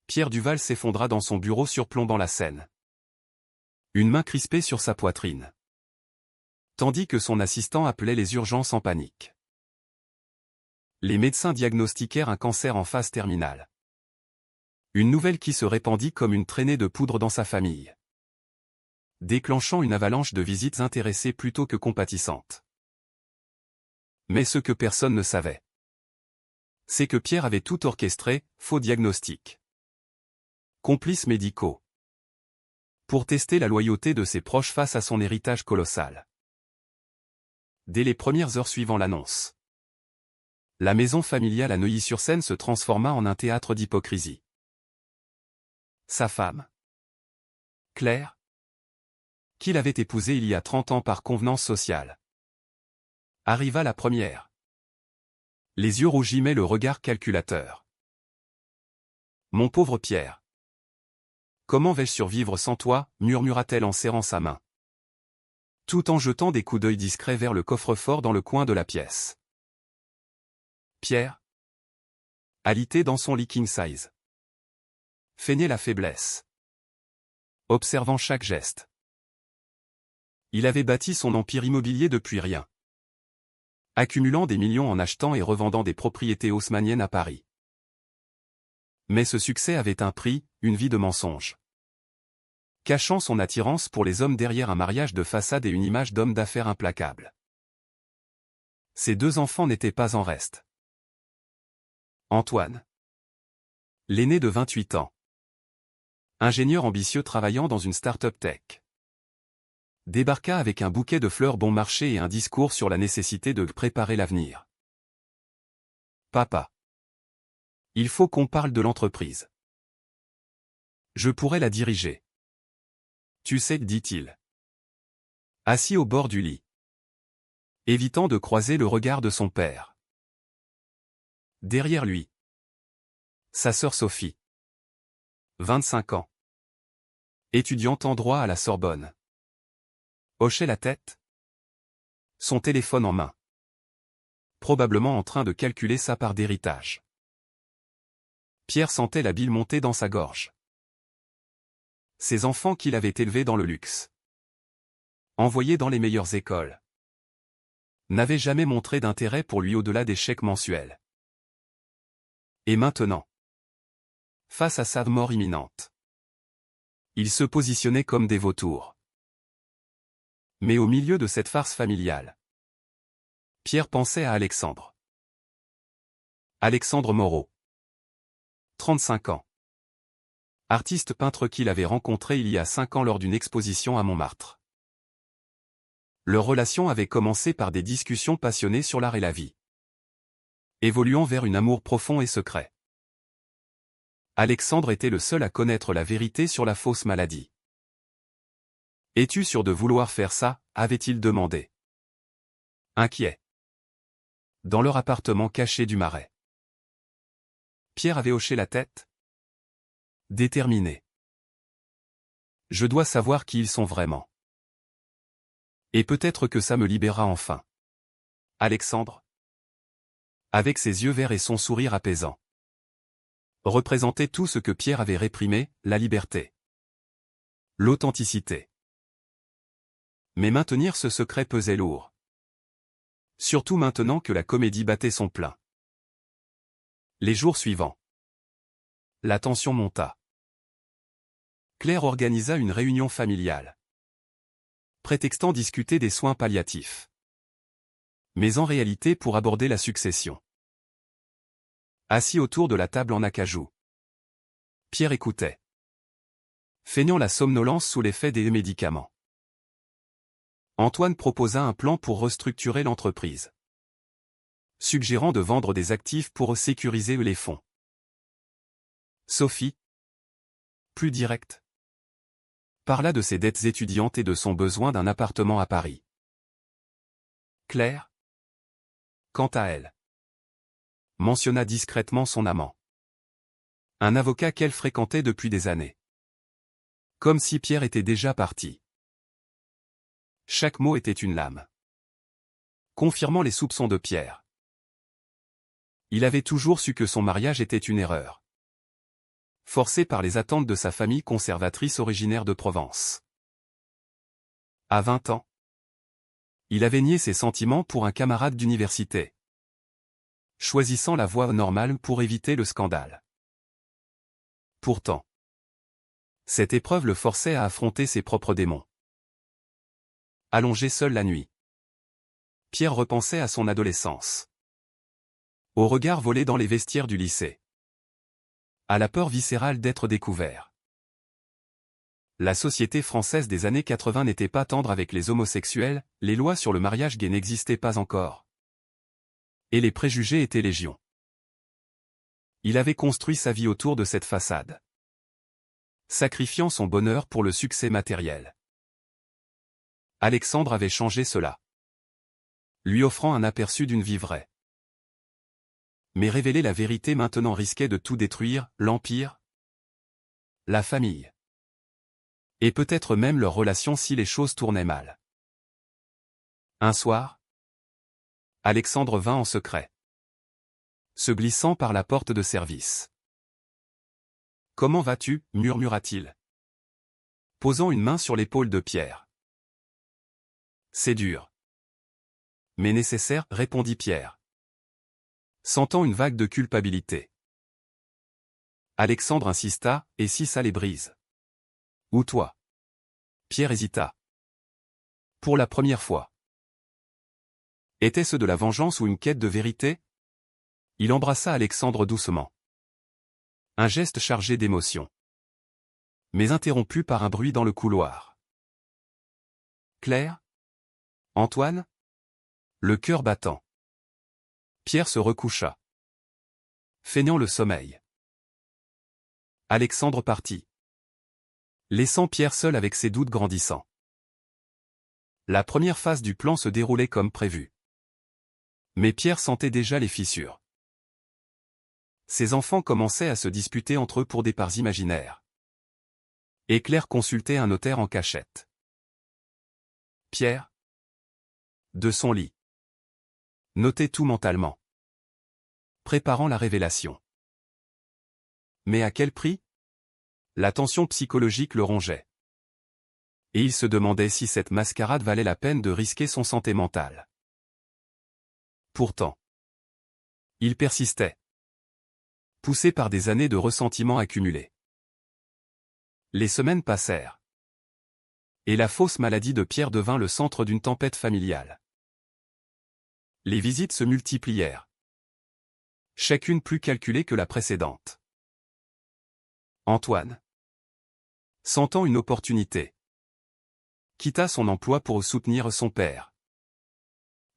Pierre Duval s'effondra dans son bureau surplombant la scène. Une main crispée sur sa poitrine. Tandis que son assistant appelait les urgences en panique. Les médecins diagnostiquèrent un cancer en phase terminale. Une nouvelle qui se répandit comme une traînée de poudre dans sa famille, déclenchant une avalanche de visites intéressées plutôt que compatissantes. Mais ce que personne ne savait, c'est que Pierre avait tout orchestré, faux diagnostic, complices médicaux, pour tester la loyauté de ses proches face à son héritage colossal. Dès les premières heures suivant l'annonce, la maison familiale à Neuilly-sur-Seine se transforma en un théâtre d'hypocrisie. Sa femme, Claire, qu'il avait épousée il y a 30 ans par convenance sociale, arriva la première. Les yeux rougis mais le regard calculateur. « Mon pauvre Pierre. Comment vais-je survivre sans toi » murmura-t-elle en serrant sa main, tout en jetant des coups d'œil discrets vers le coffre-fort dans le coin de la pièce. Pierre, alité dans son lit king size, feignait la faiblesse, observant chaque geste. Il avait bâti son empire immobilier depuis rien, accumulant des millions en achetant et revendant des propriétés haussmanniennes à Paris. Mais ce succès avait un prix, une vie de mensonge, cachant son attirance pour les hommes derrière un mariage de façade et une image d'homme d'affaires implacable. Ses 2 enfants n'étaient pas en reste. Antoine, l'aîné de 28 ans, ingénieur ambitieux travaillant dans une start-up tech, débarqua avec un bouquet de fleurs bon marché et un discours sur la nécessité de préparer l'avenir. « Papa, il faut qu'on parle de l'entreprise. Je pourrais la diriger. Tu sais, dit-il, assis au bord du lit, évitant de croiser le regard de son père. Derrière lui, sa sœur Sophie, 25 ans, étudiante en droit à la Sorbonne, hochait la tête, son téléphone en main, probablement en train de calculer sa part d'héritage. Pierre sentait la bile monter dans sa gorge. Ses enfants qu'il avait élevés dans le luxe, envoyés dans les meilleures écoles, n'avaient jamais montré d'intérêt pour lui au-delà des chèques mensuels. Et maintenant, face à sa mort imminente, ils se positionnaient comme des vautours. Mais au milieu de cette farce familiale, Pierre pensait à Alexandre. Alexandre Moreau, 35 ans. Artiste peintre qu'il avait rencontré il y a 5 ans lors d'une exposition à Montmartre. Leur relation avait commencé par des discussions passionnées sur l'art et la vie, évoluant vers un amour profond et secret. Alexandre était le seul à connaître la vérité sur la fausse maladie. « Es-tu sûr de vouloir faire ça » avait-il demandé, inquiet, dans leur appartement caché du Marais. Pierre avait hoché la tête, déterminé. « Je dois savoir qui ils sont vraiment. Et peut-être que ça me libérera enfin. » Alexandre, avec ses yeux verts et son sourire apaisant, représentait tout ce que Pierre avait réprimé, la liberté, l'authenticité. Mais maintenir ce secret pesait lourd. Surtout maintenant que la comédie battait son plein. Les jours suivants, la tension monta. Claire organisa une réunion familiale, prétextant discuter des soins palliatifs, mais en réalité pour aborder la succession. Assis autour de la table en acajou, Pierre écoutait, feignant la somnolence sous l'effet des médicaments. Antoine proposa un plan pour restructurer l'entreprise, suggérant de vendre des actifs pour sécuriser les fonds. Sophie, plus directe, parla de ses dettes étudiantes et de son besoin d'un appartement à Paris. Claire, quant à elle, mentionna discrètement son amant, un avocat qu'elle fréquentait depuis des années. Comme si Pierre était déjà parti. Chaque mot était une lame, confirmant les soupçons de Pierre. Il avait toujours su que son mariage était une erreur. forcé par les attentes de sa famille conservatrice originaire de Provence. À 20 ans, il avait nié ses sentiments pour un camarade d'université, choisissant la voie normale pour éviter le scandale. Pourtant, cette épreuve le forçait à affronter ses propres démons. Allongé seul la nuit, Pierre repensait à son adolescence. Au regard volé dans les vestiaires du lycée. À la peur viscérale d'être découvert. La société française des années 80 n'était pas tendre avec les homosexuels, les lois sur le mariage gay n'existaient pas encore. Et les préjugés étaient légion. Il avait construit sa vie autour de cette façade, sacrifiant son bonheur pour le succès matériel. Alexandre avait changé cela, lui offrant un aperçu d'une vie vraie. Mais révéler la vérité maintenant risquait de tout détruire, l'empire, la famille. Et peut-être même leur relation si les choses tournaient mal. Un soir, Alexandre vint en secret, se glissant par la porte de service. « Comment vas-tu » murmura-t-il, posant une main sur l'épaule de Pierre. « C'est dur. Mais nécessaire » répondit Pierre, sentant une vague de culpabilité. Alexandre insista, « Et si ça les brise ?»« Ou toi ?» Pierre hésita. Pour la première fois. Était-ce de la vengeance ou une quête de vérité? Il embrassa Alexandre doucement. Un geste chargé d'émotion. Mais interrompu par un bruit dans le couloir. Claire? Antoine? Le cœur battant. Pierre se recoucha, feignant le sommeil. Alexandre partit, laissant Pierre seul avec ses doutes grandissants. La première phase du plan se déroulait comme prévu. Mais Pierre sentait déjà les fissures. Ses enfants commençaient à se disputer entre eux pour des parts imaginaires. Et Claire consultait un notaire en cachette. Pierre, de son lit, notait tout mentalement, préparant la révélation. Mais à quel prix? La tension psychologique le rongeait. Et il se demandait si cette mascarade valait la peine de risquer son santé mentale. Pourtant, il persistait, poussé par des années de ressentiment accumulés. Les semaines passèrent. Et la fausse maladie de Pierre devint le centre d'une tempête familiale. Les visites se multiplièrent, chacune plus calculée que la précédente. Antoine, sentant une opportunité, quitta son emploi pour soutenir son père.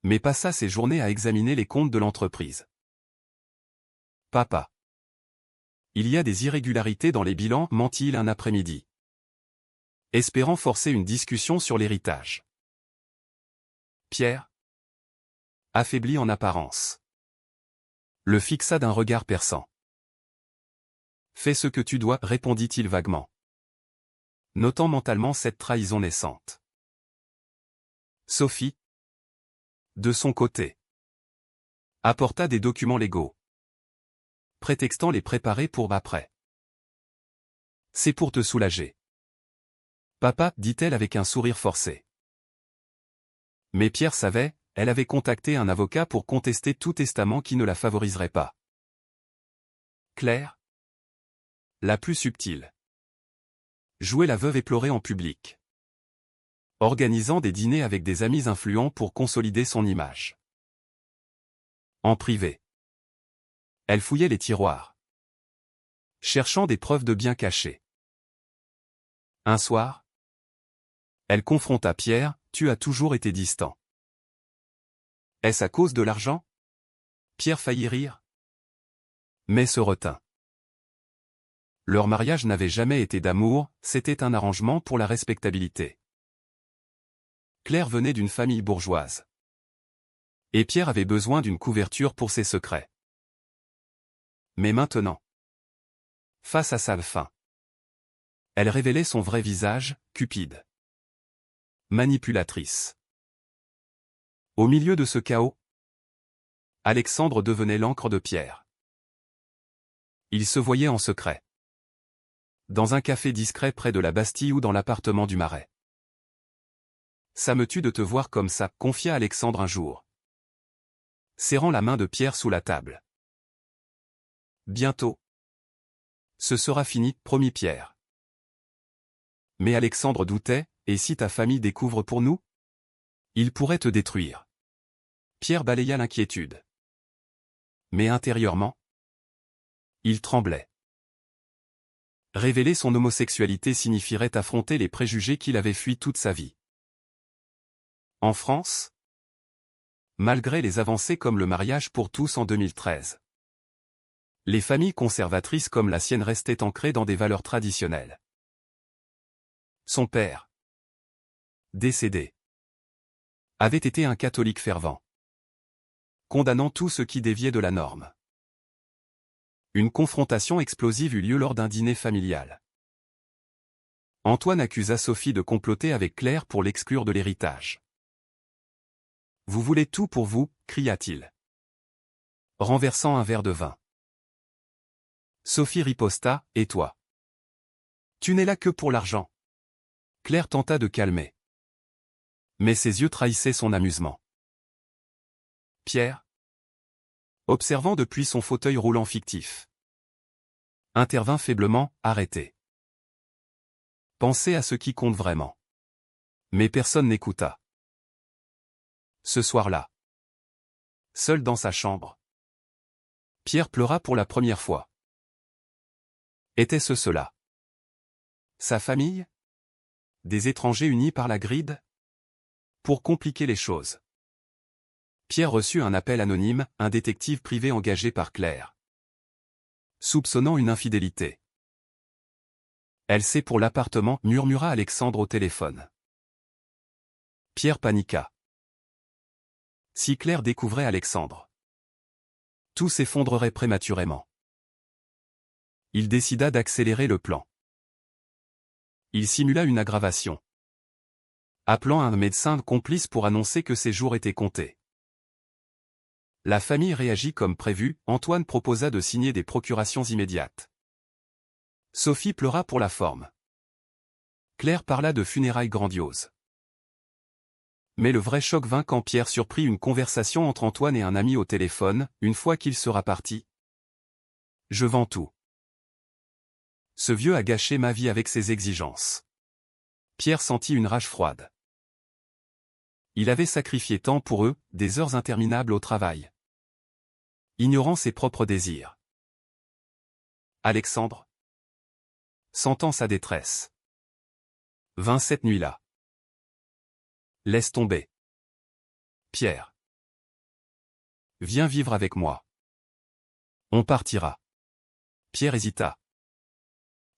Mais passa ses journées à examiner les comptes de l'entreprise. Papa. Il y a des irrégularités dans les bilans, mentit-il un après-midi, espérant forcer une discussion sur l'héritage. Pierre, affaibli en apparence, le fixa d'un regard perçant. Fais ce que tu dois, répondit-il vaguement, notant mentalement cette trahison naissante. Sophie, de son côté, apporta des documents légaux, prétextant les préparer pour après. C'est pour te soulager. Papa, dit-elle avec un sourire forcé. Mais Pierre savait, elle avait contacté un avocat pour contester tout testament qui ne la favoriserait pas. Claire, la plus subtile, jouait la veuve éplorée en public, organisant des dîners avec des amis influents pour consolider son image. En privé, elle fouillait les tiroirs, cherchant des preuves de biens cachés. Un soir, elle confronta Pierre, « Tu as toujours été distant. Est-ce à cause de l'argent ?» Pierre faillit rire, mais se retint. Leur mariage n'avait jamais été d'amour, c'était un arrangement pour la respectabilité. Claire venait d'une famille bourgeoise. Et Pierre avait besoin d'une couverture pour ses secrets. Mais maintenant, face à sa fin, elle révélait son vrai visage, cupide, manipulatrice. Au milieu de ce chaos, Alexandre devenait l'encre de Pierre. Il se voyait en secret, Dans un café discret près de la Bastille ou dans l'appartement du Marais. Ça me tue de te voir comme ça, confia Alexandre un jour, serrant la main de Pierre sous la table. Bientôt. Ce sera fini, promit Pierre. Mais Alexandre doutait, et si ta famille découvre pour nous? Ils pourraient te détruire. Pierre balaya l'inquiétude. Mais intérieurement, il tremblait. Révéler son homosexualité signifierait affronter les préjugés qu'il avait fuis toute sa vie. En France, malgré les avancées comme le mariage pour tous en 2013, les familles conservatrices comme la sienne restaient ancrées dans des valeurs traditionnelles. Son père, décédé, avait été un catholique fervent, condamnant tout ce qui déviait de la norme. Une confrontation explosive eut lieu lors d'un dîner familial. Antoine accusa Sophie de comploter avec Claire pour l'exclure de l'héritage. « Vous voulez tout pour vous » cria-t-il, renversant un verre de vin. Sophie riposta, « Et toi? Tu n'es là que pour l'argent. » Claire tenta de calmer. Mais ses yeux trahissaient son amusement. Pierre, observant depuis son fauteuil roulant fictif, intervint faiblement, arrêté. Pensez à ce qui compte vraiment. Mais personne n'écouta. Ce soir-là, seul dans sa chambre, Pierre pleura pour la première fois. Était-ce cela? Sa famille? Des étrangers unis par la gride? Pour compliquer les choses. Pierre reçut un appel anonyme, un détective privé engagé par Claire, soupçonnant une infidélité. Elle sait pour l'appartement, murmura Alexandre au téléphone. Pierre paniqua. Si Claire découvrait Alexandre, tout s'effondrerait prématurément. Il décida d'accélérer le plan. Il simula une aggravation, appelant un médecin complice pour annoncer que ses jours étaient comptés. La famille réagit comme prévu, Antoine proposa de signer des procurations immédiates. Sophie pleura pour la forme. Claire parla de funérailles grandioses. Mais le vrai choc vint quand Pierre surprit une conversation entre Antoine et un ami au téléphone, une fois qu'il sera parti. « Je vends tout. Ce vieux a gâché ma vie avec ses exigences. » Pierre sentit une rage froide. Il avait sacrifié tant pour eux, des heures interminables au travail, ignorant ses propres désirs. Alexandre, sentant sa détresse, vint cette nuit-là. Laisse tomber. Pierre. Viens vivre avec moi. On partira. Pierre hésita,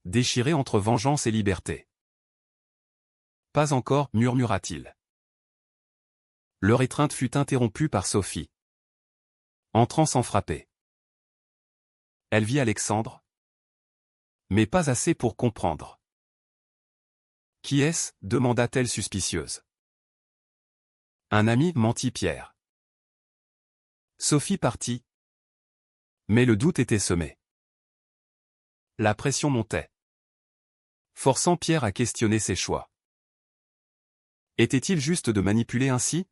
déchiré entre vengeance et liberté. Pas encore, murmura-t-il. Leur étreinte fut interrompue par Sophie, entrant sans frapper. Elle vit Alexandre, mais pas assez pour comprendre. « Qui est-ce » demanda-t-elle suspicieuse. « Un ami » mentit Pierre. Sophie partit, mais le doute était semé. La pression montait, forçant Pierre à questionner ses choix. Était-il juste de manipuler ainsi?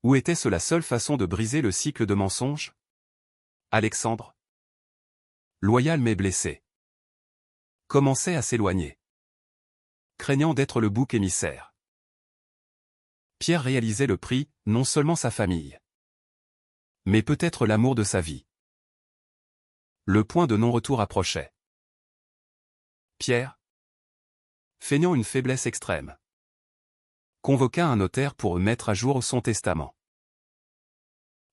Ou était-ce la seule façon de briser le cycle de mensonges? Alexandre, loyal mais blessé, commençait à s'éloigner, craignant d'être le bouc émissaire. Pierre réalisait le prix, non seulement sa famille, mais peut-être l'amour de sa vie. Le point de non-retour approchait. Pierre, feignant une faiblesse extrême, convoqua un notaire pour mettre à jour son testament.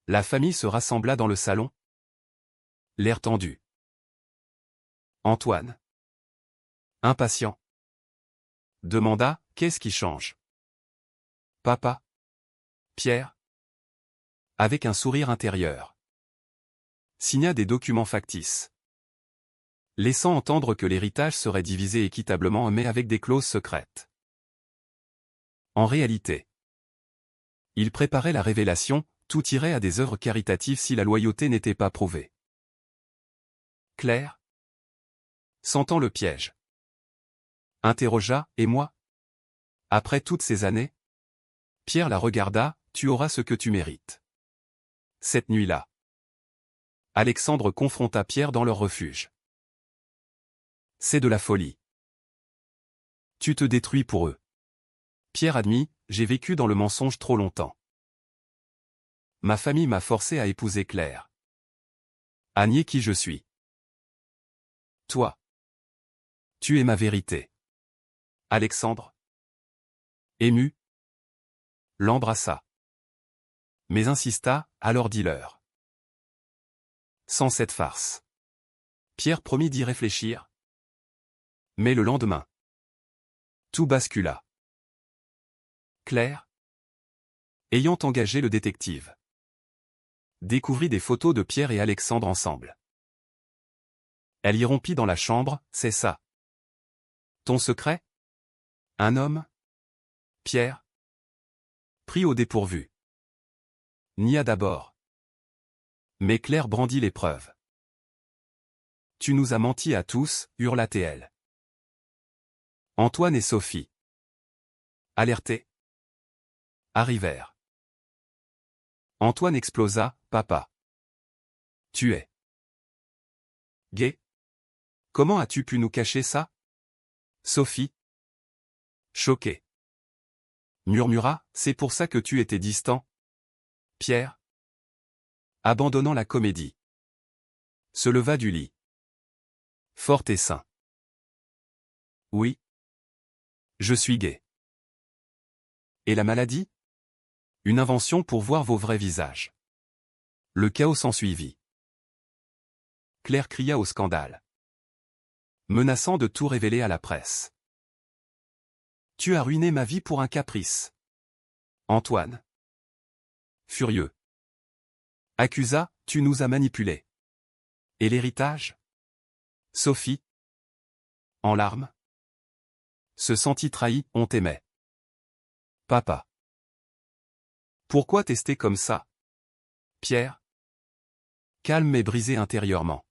La famille se rassembla dans le salon, l'air tendu. Antoine, impatient, demanda « Qu'est-ce qui change ?» Papa. Pierre, avec un sourire intérieur, signa des documents factices, laissant entendre que l'héritage serait divisé équitablement mais avec des clauses secrètes. En réalité, il préparait la révélation, tout irait à des œuvres caritatives si la loyauté n'était pas prouvée. Claire, sentant le piège, Interrogea, et moi? Après toutes ces années? Pierre la regarda, tu auras ce que tu mérites. Cette nuit-là. Alexandre confronta Pierre dans leur refuge. C'est de la folie. Tu te détruis pour eux. Pierre admit, j'ai vécu dans le mensonge trop longtemps. Ma famille m'a forcé à épouser Claire. À nier qui je suis. Toi. Tu es ma vérité. Alexandre. Ému. L'embrassa. Mais insista, alors dis-leur. Sans cette farce. Pierre promit d'y réfléchir. Mais le lendemain. Tout bascula. Claire, ayant engagé le détective, découvrit des photos de Pierre et Alexandre ensemble. Elle y rompit dans la chambre, c'est ça. Ton secret? Un homme? Pierre? Pris au dépourvu. Nia d'abord. Mais Claire brandit les preuves. Tu nous as menti à tous, hurla-t-elle. Antoine et Sophie, alertés, arrivèrent. Antoine explosa, papa. Tu es gay? Comment as-tu pu nous cacher ça? Sophie, choquée, murmura, c'est pour ça que tu étais distant? Pierre, abandonnant la comédie, se leva du lit. Fort et sain. Oui. Je suis gay. Et la maladie? Une invention pour voir vos vrais visages. Le chaos s'ensuivit. Claire cria au scandale, menaçant de tout révéler à la presse. Tu as ruiné ma vie pour un caprice. Antoine, furieux, accusa, tu nous as manipulés. Et l'héritage? Sophie, en larmes, se sentit trahie, on t'aimait. Papa. Pourquoi tester comme ça? Pierre, calme mais brisé intérieurement,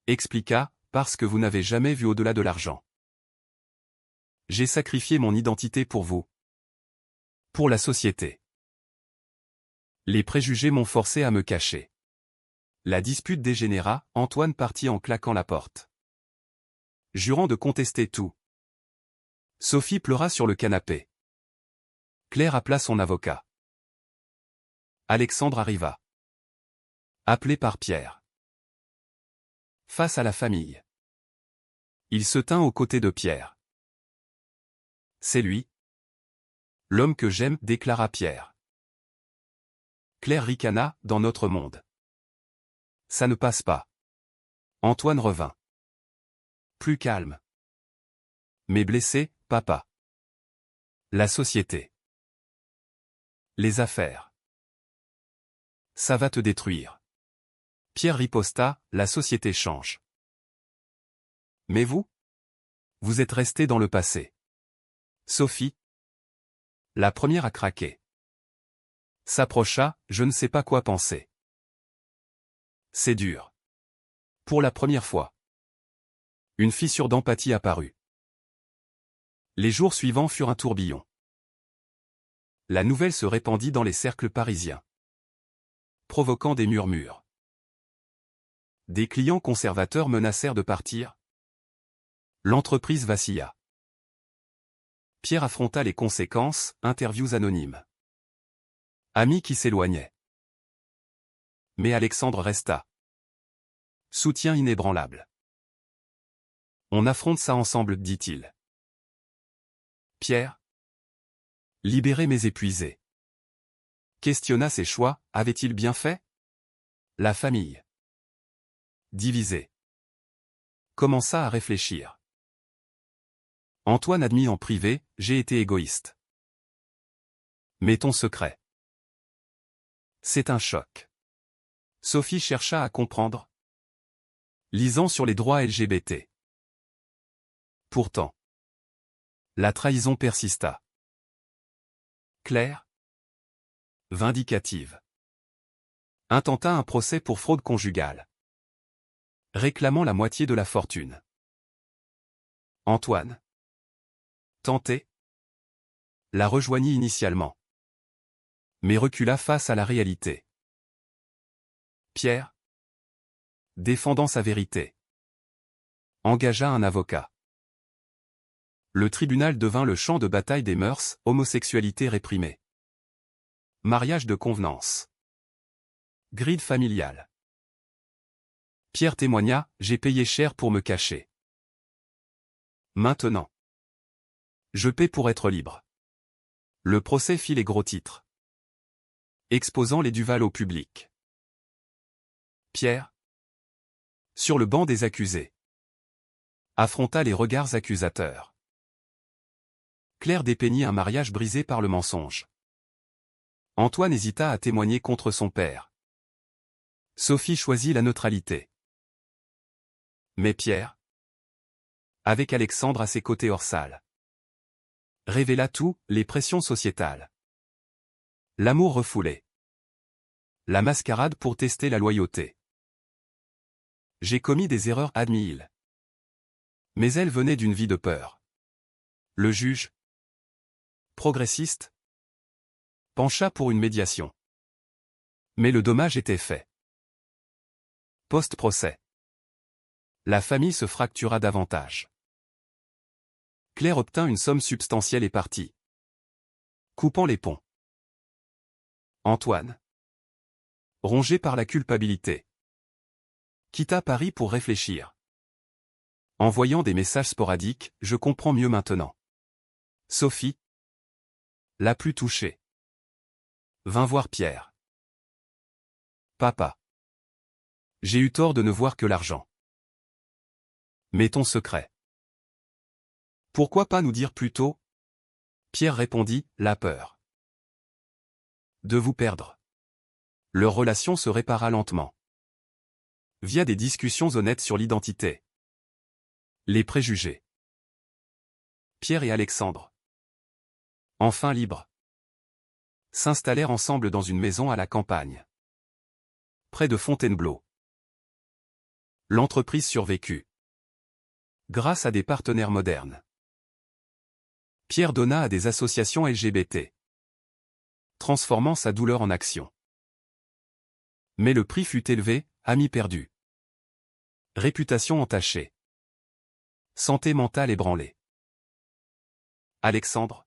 expliqua, parce que vous n'avez jamais vu au-delà de l'argent. J'ai sacrifié mon identité pour vous. Pour la société. Les préjugés m'ont forcé à me cacher. La dispute dégénéra, Antoine partit en claquant la porte, jurant de contester tout. Sophie pleura sur le canapé. Claire appela son avocat. Alexandre arriva, appelé par Pierre. Face à la famille, il se tint aux côtés de Pierre. C'est lui, l'homme que j'aime, déclara Pierre. Claire ricana, dans notre monde. Ça ne passe pas. Antoine revint. Plus calme. Mais blessé, papa. La société. Les affaires. Ça va te détruire. Pierre riposta, la société change. Mais vous? Vous êtes resté dans le passé. Sophie, la première à craquer, s'approcha, je ne sais pas quoi penser. C'est dur. Pour la première fois. Une fissure d'empathie apparut. Les jours suivants furent un tourbillon. La nouvelle se répandit dans les cercles parisiens, provoquant des murmures. Des clients conservateurs menacèrent de partir. L'entreprise vacilla. Pierre affronta les conséquences, interviews anonymes. Amis qui s'éloignaient. Mais Alexandre resta. Soutien inébranlable. On affronte ça ensemble, dit-il. Pierre, libérer mes épuisés. Questionna ses choix, avait-il bien fait? La famille, divisée, commença à réfléchir. Antoine admit en privé, j'ai été égoïste. Mais ton secret. C'est un choc. Sophie chercha à comprendre. Lisant sur les droits LGBT. Pourtant, la trahison persista. Claire, vindicative, intenta un procès pour fraude conjugale, réclamant la moitié de la fortune. Antoine, Tenté. La rejoignit initialement. Mais recula face à la réalité. Pierre, défendant sa vérité, engagea un avocat. Le tribunal devint le champ de bataille des mœurs, homosexualité réprimée. Mariage de convenance. Grille familiale. Pierre témoigna, j'ai payé cher pour me cacher. Maintenant. Je paie pour être libre. Le procès fit les gros titres. Exposant les Duval au public. Pierre, sur le banc des accusés, affronta les regards accusateurs. Claire dépeignit un mariage brisé par le mensonge. Antoine hésita à témoigner contre son père. Sophie choisit la neutralité. Mais Pierre, avec Alexandre à ses côtés hors salle, révéla tout, les pressions sociétales. L'amour refoulé. La mascarade pour tester la loyauté. J'ai commis des erreurs, admit-il. Mais elles venaient d'une vie de peur. Le juge, progressiste, pencha pour une médiation. Mais le dommage était fait. Post-procès. La famille se fractura davantage. Claire obtint une somme substantielle et partit, coupant les ponts. Antoine, rongé par la culpabilité, quitta Paris pour réfléchir. Envoyant des messages sporadiques, je comprends mieux maintenant. Sophie, la plus touchée, vint voir Pierre. Papa, j'ai eu tort de ne voir que l'argent. Mais ton secret. Pourquoi pas nous dire plus tôt? Pierre répondit, la peur de vous perdre. Leur relation se répara lentement. Via des discussions honnêtes sur l'identité. Les préjugés. Pierre et Alexandre, enfin libres, s'installèrent ensemble dans une maison à la campagne, près de Fontainebleau. L'entreprise survécut, grâce à des partenaires modernes. Pierre donna à des associations LGBT, transformant sa douleur en action. Mais le prix fut élevé, amis perdus, réputation entachée, santé mentale ébranlée. Alexandre,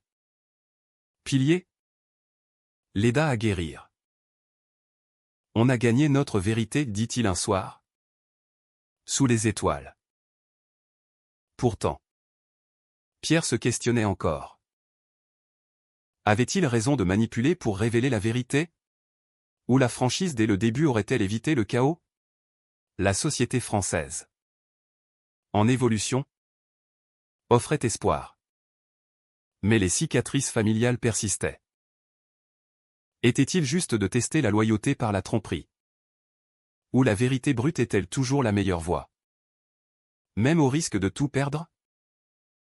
pilier, l'aida à guérir. On a gagné notre vérité, dit-il un soir, sous les étoiles. Pourtant, Pierre se questionnait encore. Avait-il raison de manipuler pour révéler la vérité? Ou la franchise dès le début aurait-elle évité le chaos? La société française, en évolution, offrait espoir. Mais les cicatrices familiales persistaient. Était-il juste de tester la loyauté par la tromperie? Ou la vérité brute est-elle toujours la meilleure voie? Même au risque de tout perdre?